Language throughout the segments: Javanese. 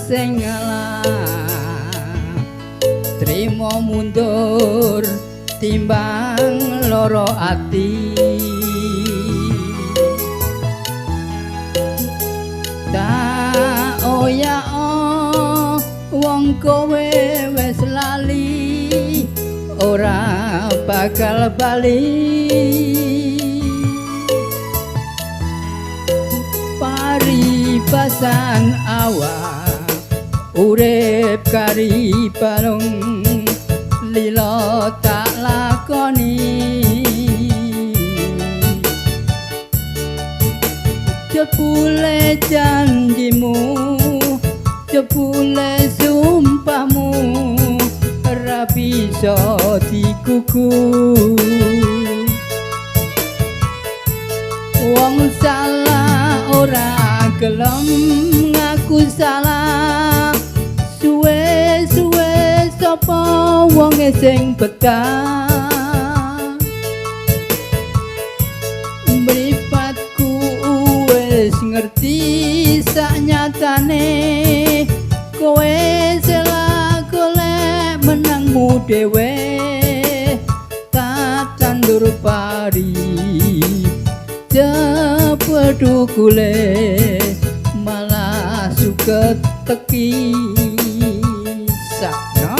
sing ngalah trimo mundur timbang loro ati tak oya wong kowe wis lali ora bakal bali paribasan awak urip kari balung lilo tak lakoni jebule janjimu jebule sumpahmu ora bisa dikuku wong salah ora gelem ngaku salah suwe-suwe sapa wong sing betah mripatku wis ngerti saknyatane kowe salah golek menangmu dhewe tak tandur pari cepedu kule malah suket teki sakno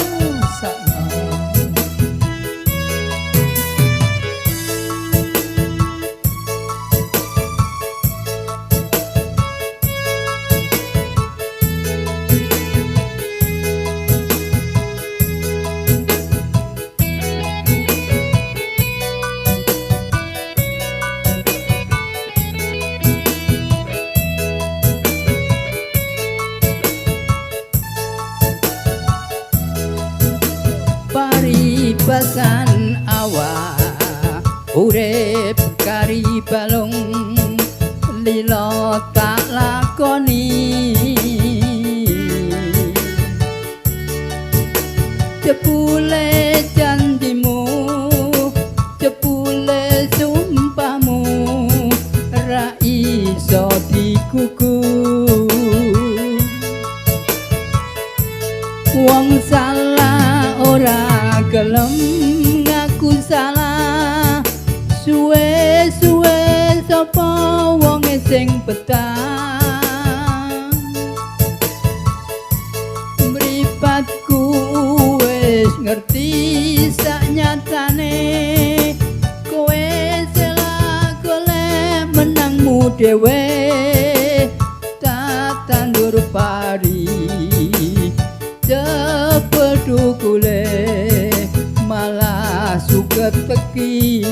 paribasan awak urip kari balung lilo tak lakoni jebule janjimu jebule sumpahmu ra iso dikuku wong salah ora gelem ngaku salah suwe-suwe sapa wong sing betah mripatku wis ngerti saknyatane kowe salah golek menangmu dhewe tak tandur pari cepedu kule malah suket teki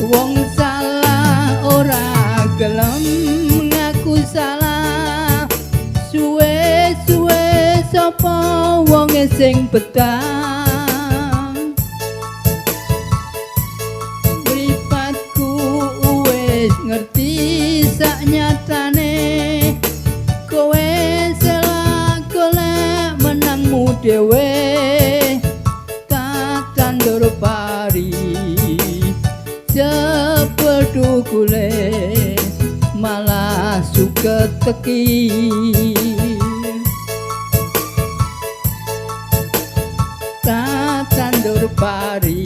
wong salah ora gelem ngaku salah suwe-suwe sapa wong sing betah mripatku wis ngerti saknyatane kowe salah golek menangmu dhewe tak tandur pari cepedu kule malah suket teki tak tandur pari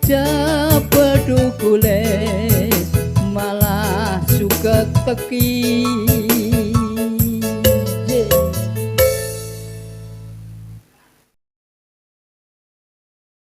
cepedu kule malah suket teki